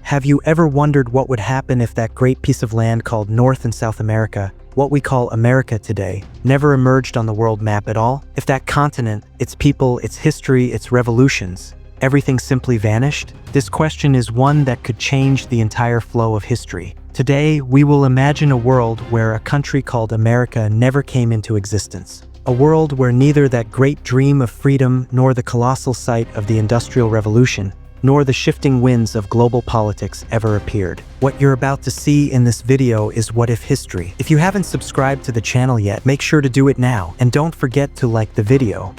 Have you ever wondered what would happen if that great piece of land called North and South America, what we call America today, never emerged on the world map at all? If that continent, its people, its history, its revolutions, everything simply vanished? This question is one that could change the entire flow of history. Today, we will imagine a world where a country called America never came into existence. A world where neither that great dream of freedom nor the colossal sight of the Industrial Revolution nor the shifting winds of global politics ever appeared. What you're about to see in this video is what if history. If you haven't subscribed to the channel yet, make sure to do it now, and don't forget to like the video.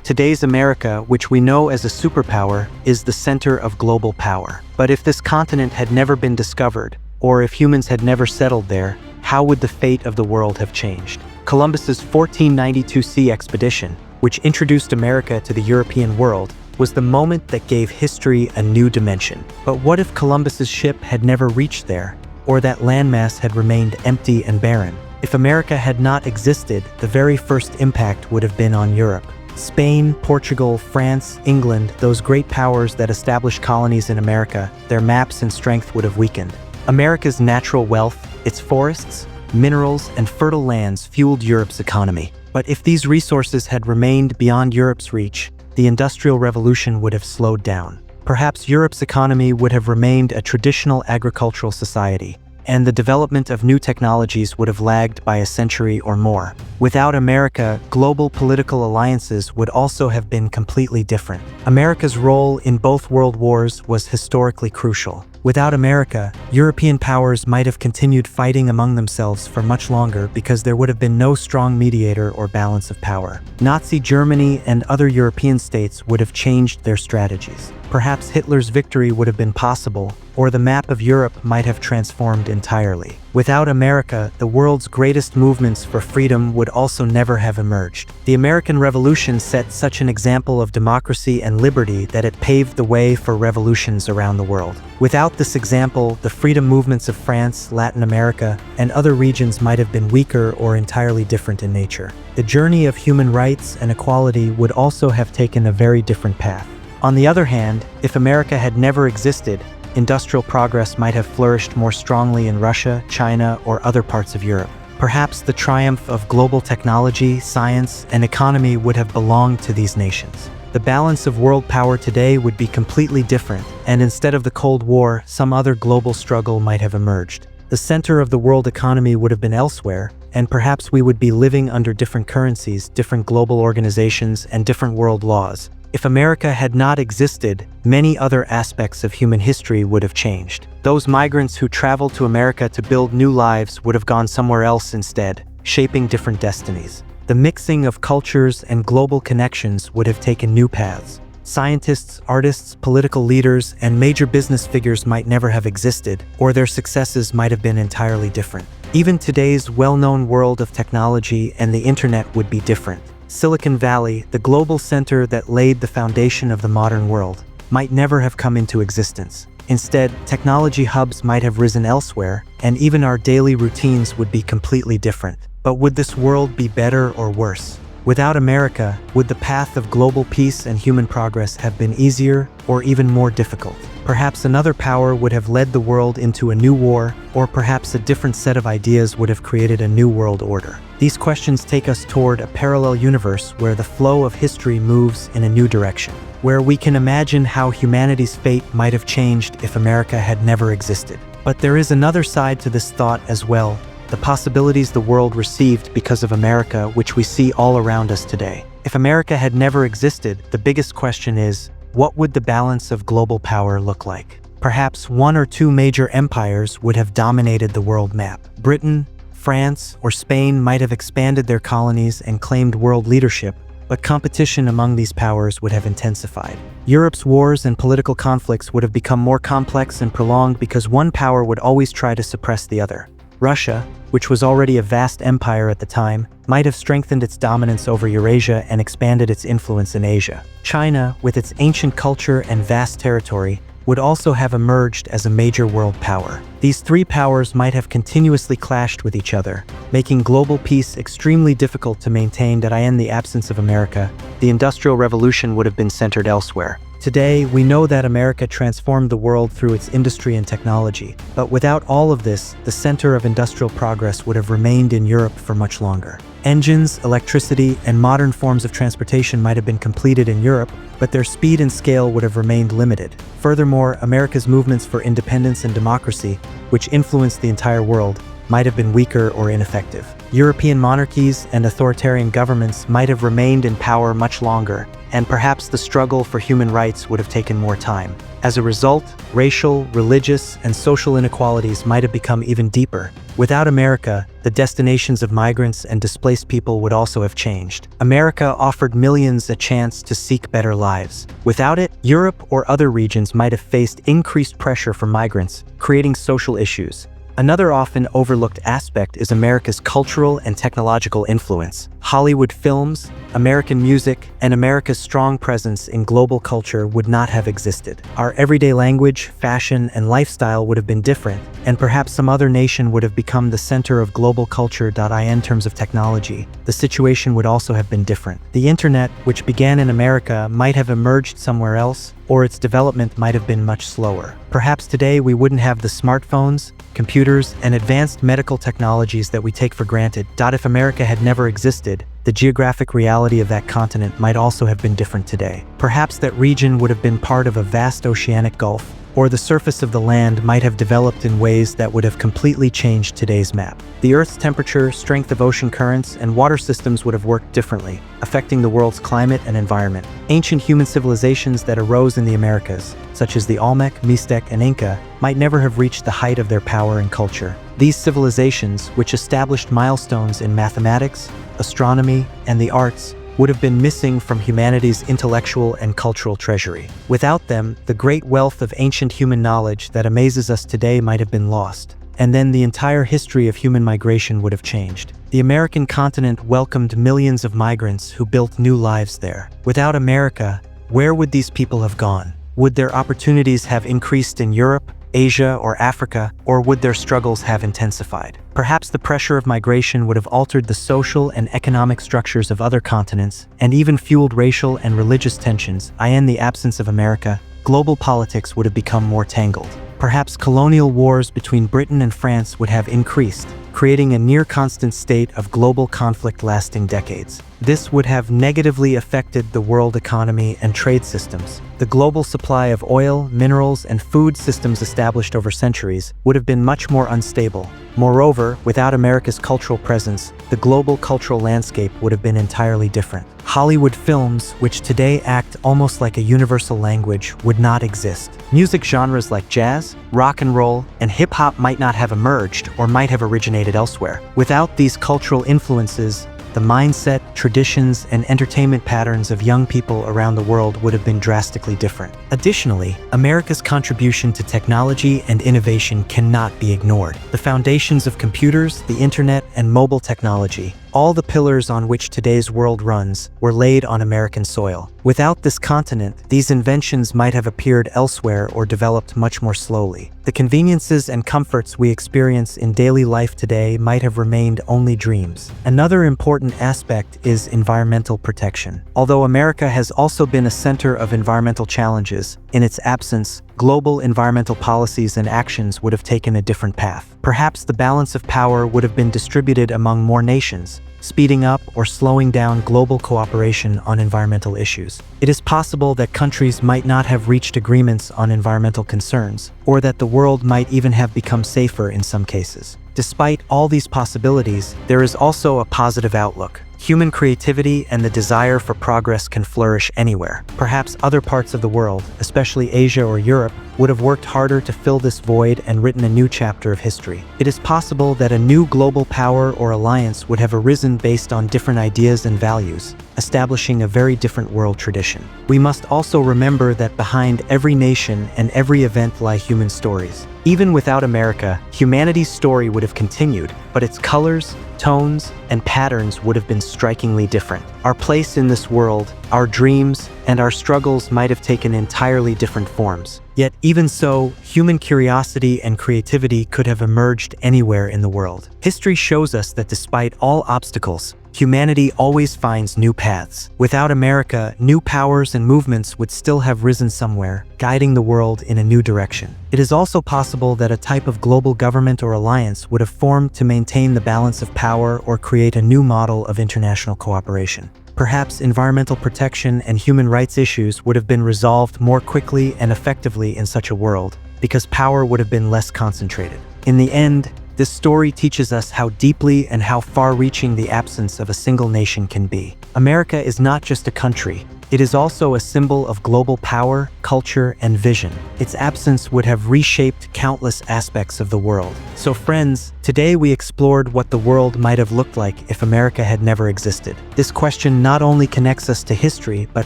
Today's America, which we know as a superpower, is the center of global power. But if this continent had never been discovered, or if humans had never settled there, how would the fate of the world have changed? Columbus's 1492 sea expedition, which introduced America to the European world, was the moment that gave history a new dimension. But what if Columbus's ship had never reached there, or that landmass had remained empty and barren? If America had not existed, the very first impact would have been on Europe. Spain, Portugal, France, England, those great powers that established colonies in America, their maps and strength would have weakened. America's natural wealth, its forests, minerals, and fertile lands fueled Europe's economy. But if these resources had remained beyond Europe's reach, the Industrial Revolution would have slowed down. Perhaps Europe's economy would have remained a traditional agricultural society, and the development of new technologies would have lagged by a century or more. Without America, global political alliances would also have been completely different. America's role in both world wars was historically crucial. Without America, European powers might have continued fighting among themselves for much longer because there would have been no strong mediator or balance of power. Nazi Germany and other European states would have changed their strategies. Perhaps Hitler's victory would have been possible, or the map of Europe might have transformed entirely. Without America, the world's greatest movements for freedom would also never have emerged. The American Revolution set such an example of democracy and liberty that it paved the way for revolutions around the world. Without this example, the freedom movements of France, Latin America, and other regions might have been weaker or entirely different in nature. The journey of human rights and equality would also have taken a very different path. On the other hand, if America had never existed, industrial progress might have flourished more strongly in Russia, China, or other parts of Europe. Perhaps the triumph of global technology, science, and economy would have belonged to these nations. The balance of world power today would be completely different, and instead of the Cold War, some other global struggle might have emerged. The center of the world economy would have been elsewhere, and perhaps we would be living under different currencies, different global organizations, and different world laws. If America had not existed, many other aspects of human history would have changed. Those migrants who traveled to America to build new lives would have gone somewhere else instead, shaping different destinies. The mixing of cultures and global connections would have taken new paths. Scientists, artists, political leaders, and major business figures might never have existed, or their successes might have been entirely different. Even today's well-known world of technology and the internet would be different. Silicon Valley, the global center that laid the foundation of the modern world, might never have come into existence. Instead, technology hubs might have risen elsewhere, and even our daily routines would be completely different. But would this world be better or worse? Without America, would the path of global peace and human progress have been easier or even more difficult? Perhaps another power would have led the world into a new war, or perhaps a different set of ideas would have created a new world order. These questions take us toward a parallel universe where the flow of history moves in a new direction, where we can imagine how humanity's fate might have changed if America had never existed. But there is another side to this thought as well, the possibilities the world received because of America, which we see all around us today. If America had never existed, the biggest question is, what would the balance of global power look like? Perhaps one or two major empires would have dominated the world map. Britain, France, or Spain might have expanded their colonies and claimed world leadership, but competition among these powers would have intensified. Europe's wars and political conflicts would have become more complex and prolonged because one power would always try to suppress the other. Russia, which was already a vast empire at the time, might have strengthened its dominance over Eurasia and expanded its influence in Asia. China, with its ancient culture and vast territory, would also have emerged as a major world power. These three powers might have continuously clashed with each other, making global peace extremely difficult to maintain. In the absence of America, the Industrial Revolution would have been centered elsewhere. Today, we know that America transformed the world through its industry and technology, but without all of this, the center of industrial progress would have remained in Europe for much longer. Engines, electricity, and modern forms of transportation might have been completed in Europe, but their speed and scale would have remained limited. Furthermore, America's movements for independence and democracy, which influenced the entire world, might have been weaker or ineffective. European monarchies and authoritarian governments might have remained in power much longer, and perhaps the struggle for human rights would have taken more time. As a result, racial, religious, and social inequalities might have become even deeper. Without America, the destinations of migrants and displaced people would also have changed. America offered millions a chance to seek better lives. Without it, Europe or other regions might have faced increased pressure from migrants, creating social issues. Another often overlooked aspect is America's cultural and technological influence. Hollywood films, American music, and America's strong presence in global culture would not have existed. Our everyday language, fashion, and lifestyle would have been different, and perhaps some other nation would have become the center of global culture. In terms of technology, the situation would also have been different. The internet, which began in America, might have emerged somewhere else, or its development might have been much slower. Perhaps today we wouldn't have the smartphones, computers, and advanced medical technologies that we take for granted. If America had never existed, the geographic reality of that continent might also have been different today. Perhaps that region would have been part of a vast oceanic gulf, or the surface of the land might have developed in ways that would have completely changed today's map. The Earth's temperature, strength of ocean currents, and water systems would have worked differently, affecting the world's climate and environment. Ancient human civilizations that arose in the Americas, such as the Olmec, Mixtec, and Inca, might never have reached the height of their power and culture. These civilizations, which established milestones in mathematics, astronomy, and the arts, would have been missing from humanity's intellectual and cultural treasury. Without them, the great wealth of ancient human knowledge that amazes us today might have been lost, and then the entire history of human migration would have changed. The American continent welcomed millions of migrants who built new lives there. Without America, where would these people have gone? Would their opportunities have increased in Europe, Asia, or Africa, or would their struggles have intensified? Perhaps the pressure of migration would have altered the social and economic structures of other continents, and even fueled racial and religious tensions. In the absence of America, global politics would have become more tangled. Perhaps colonial wars between Britain and France would have increased, creating a near-constant state of global conflict lasting decades. This would have negatively affected the world economy and trade systems. The global supply of oil, minerals, and food systems established over centuries would have been much more unstable. Moreover, without America's cultural presence, the global cultural landscape would have been entirely different. Hollywood films, which today act almost like a universal language, would not exist. Music genres like jazz, rock and roll, and hip-hop might not have emerged or might have originated elsewhere. Without these cultural influences, the mindset, traditions, and entertainment patterns of young people around the world would have been drastically different. Additionally, America's contribution to technology and innovation cannot be ignored. The foundations of computers, the internet, and mobile technology, all the pillars on which today's world runs, were laid on American soil. Without this continent, these inventions might have appeared elsewhere or developed much more slowly. The conveniences and comforts we experience in daily life today might have remained only dreams. Another important aspect is environmental protection. Although America has also been a center of environmental challenges, in its absence, global environmental policies and actions would have taken a different path. Perhaps the balance of power would have been distributed among more nations, speeding up or slowing down global cooperation on environmental issues. It is possible that countries might not have reached agreements on environmental concerns, or that the world might even have become safer in some cases. Despite all these possibilities, there is also a positive outlook. Human creativity and the desire for progress can flourish anywhere. Perhaps other parts of the world, especially Asia or Europe, would have worked harder to fill this void and written a new chapter of history. It is possible that a new global power or alliance would have arisen based on different ideas and values, establishing a very different world tradition. We must also remember that behind every nation and every event lie human stories. Even without America, humanity's story would have continued, but its colors, tones, and patterns would have been strikingly different. Our place in this world, our dreams, and our struggles might have taken entirely different forms. Yet even so, human curiosity and creativity could have emerged anywhere in the world. History shows us that despite all obstacles, Humanity always finds new paths. Without America, new powers and movements would still have risen somewhere, guiding the world in a new direction. It is also possible that a type of global government or alliance would have formed to maintain the balance of power or create a new model of international cooperation. Perhaps environmental protection and human rights issues would have been resolved more quickly and effectively in such a world, because power would have been less concentrated. In the end, this story teaches us how deeply and how far-reaching the absence of a single nation can be. America is not just a country. It is also a symbol of global power, culture, and vision. Its absence would have reshaped countless aspects of the world. So friends, today we explored what the world might have looked like if America had never existed. This question not only connects us to history, but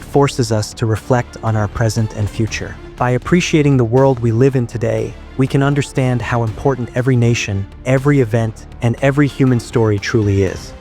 forces us to reflect on our present and future. By appreciating the world we live in today, we can understand how important every nation, every event, and every human story truly is.